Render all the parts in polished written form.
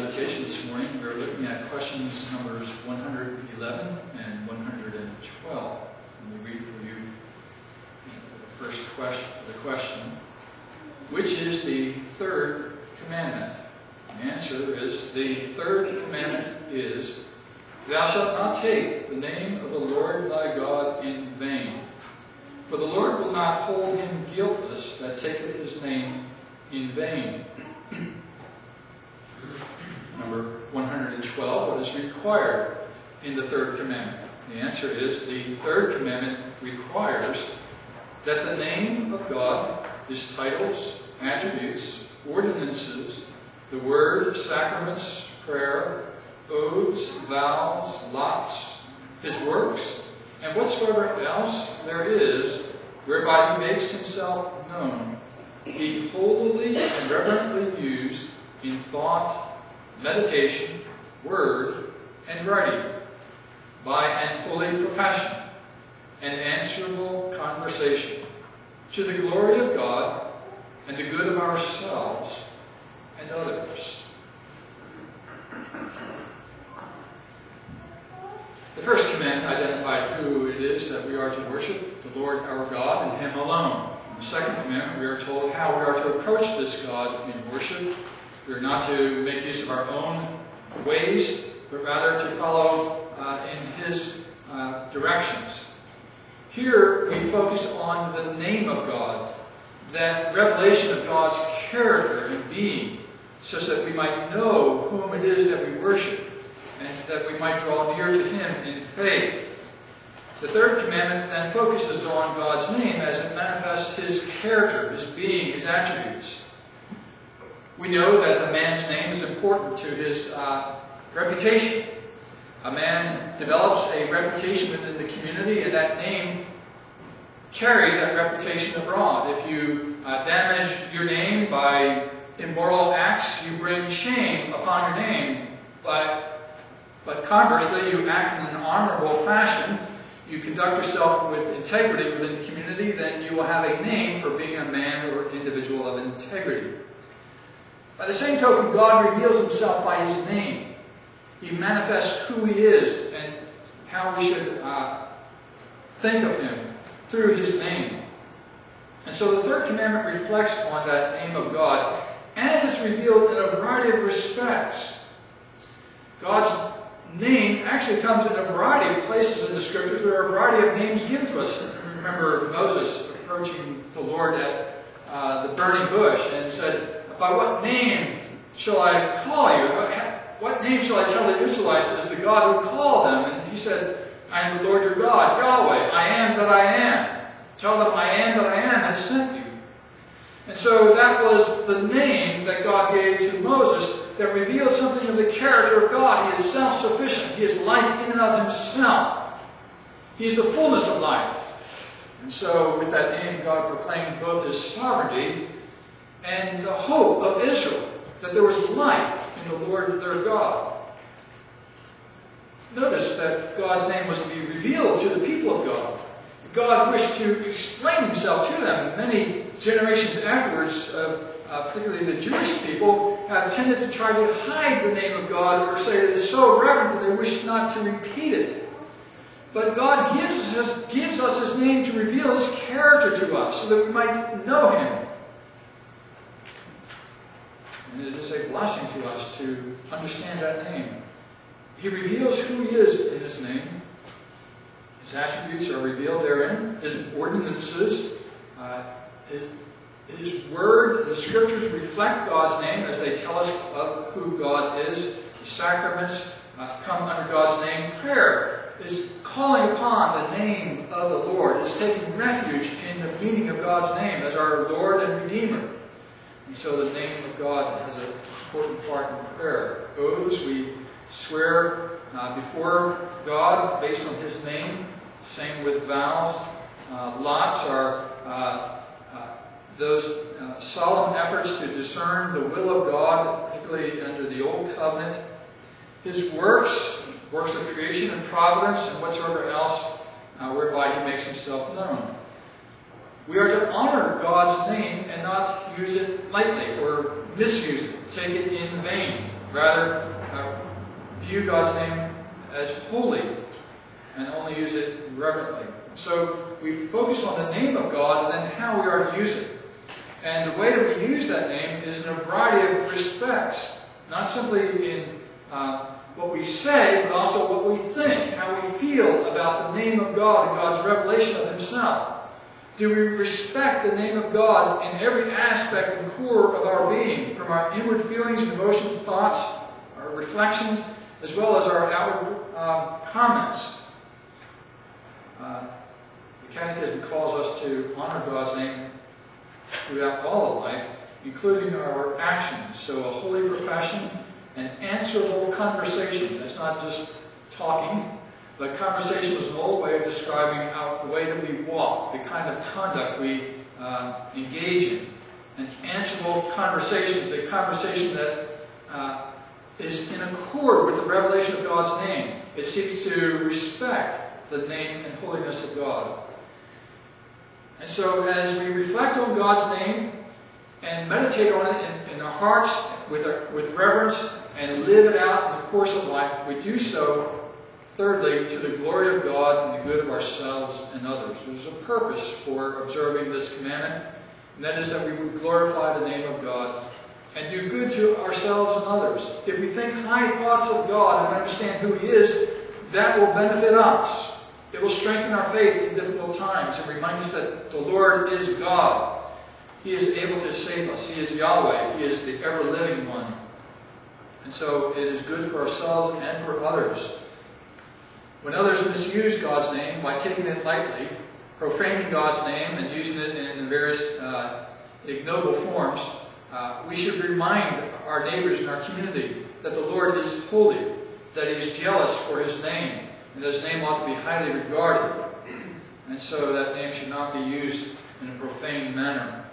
meditation this morning, we're looking at questions numbers 111 and 112. Let me read for you the first question. Which is the third commandment? The answer is, the third commandment is, Thou shalt not take the name of the Lord thy God in vain. For the Lord will not hold him guiltless that taketh his name in vain. Number 112, what is required in the third commandment? The answer is, the third commandment requires that the name of God, His titles, attributes, ordinances, the word, sacraments, prayer, oaths, vows, lots, His works, and whatsoever else there is whereby He makes Himself known, be holily and reverently used in thought, meditation, word, and writing, by an holy profession and answerable conversation, to the glory of God and the good of ourselves and others. The first commandment identified who it is that we are to worship, the Lord our God, and Him alone. In the second commandment, we are told how we are to approach this God in worship. We are not to make use of our own ways, but rather to follow in His directions. Here we focus on the name of God, that revelation of God's character and being, such that we might know whom it is that we worship, and that we might draw near to Him in faith. The third commandment then focuses on God's name as it manifests His character, His being, His attributes. We know that a man's name is important to his reputation. A man develops a reputation within the community, and that name carries that reputation abroad. If you damage your name by immoral acts, you bring shame upon your name. But conversely, you act in an honorable fashion, you conduct yourself with integrity within the community, then you will have a name for being a man or individual of integrity. By the same token, God reveals Himself by His name. He manifests who He is and how we should think of Him through His name. And so the third commandment reflects on that name of God as it's revealed in a variety of respects. God's name actually comes in a variety of places in the Scriptures. There are a variety of names given to us. Remember Moses approaching the Lord at the burning bush and said, By what name shall I call you? What name shall I tell the Israelites as the God who called them? And He said, I am the Lord your God, Yahweh, I am that I am. Tell them I am that I am has sent you. And so that was the name that God gave to Moses that revealed something of the character of God. He is self-sufficient. He is life in and of Himself. He is the fullness of life. And so with that name, God proclaimed both His sovereignty and the hope of Israel, that there was life in the Lord their God. Notice that God's name was to be revealed to the people of God. God wished to explain Himself to them. Many generations afterwards, particularly the Jewish people, have tended to try to hide the name of God or say that it's so reverent that they wish not to repeat it. But God gives us His name to reveal His character to us so that we might know Him. And it is a blessing to us to understand that name. He reveals who He is in His name. His attributes are revealed therein. His ordinances, His Word, the Scriptures reflect God's name as they tell us of who God is. The sacraments come under God's name. Prayer is calling upon the name of the Lord. It is taking refuge in the meaning of God's name as our Lord and Redeemer. And so the name of God has an important part in prayer. Oaths, we swear before God based on His name. Same with vows. Lots are those solemn efforts to discern the will of God, particularly under the Old Covenant. His works of creation and providence, and whatsoever else whereby He makes Himself known. We are to honor God's name and not use it lightly or misuse it, take it in vain. Rather, view God's name as holy and only use it reverently. So we focus on the name of God and then how we are to use it. And the way that we use that name is in a variety of respects. Not simply in what we say, but also what we think, how we feel about the name of God and God's revelation of Himself. Do we respect the name of God in every aspect and core of our being, from our inward feelings and emotions, thoughts, our reflections, as well as our outward comments? The Catechism calls us to honor God's name throughout all of life, including our actions. So a holy profession, an answerable conversation. That's not just talking, but conversation is an old way of describing the way that we walk, the kind of conduct we engage in. An answerable conversation is a conversation that is in accord with the revelation of God's name. It seeks to respect the name and holiness of God. And so as we reflect on God's name and meditate on it in our hearts with reverence and live it out in the course of life, we do so, thirdly, to the glory of God and the good of ourselves and others. There's a purpose for observing this commandment, and that is that we would glorify the name of God and do good to ourselves and others. If we think high thoughts of God and understand who He is, that will benefit us. It will strengthen our faith in difficult times and remind us that the Lord is God. He is able to save us. He is Yahweh. He is the ever-living one. And so it is good for ourselves and for others. When others misuse God's name by taking it lightly, profaning God's name and using it in various ignoble forms, we should remind our neighbors in our community that the Lord is holy, that He is jealous for His name, and that His name ought to be highly regarded. And so that name should not be used in a profane manner.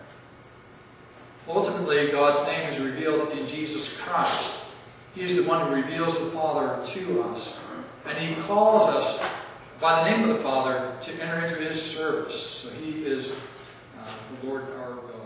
Ultimately, God's name is revealed in Jesus Christ. He is the one who reveals the Father to us. And He calls us by the name of the Father to enter into His service. So He is the Lord our God.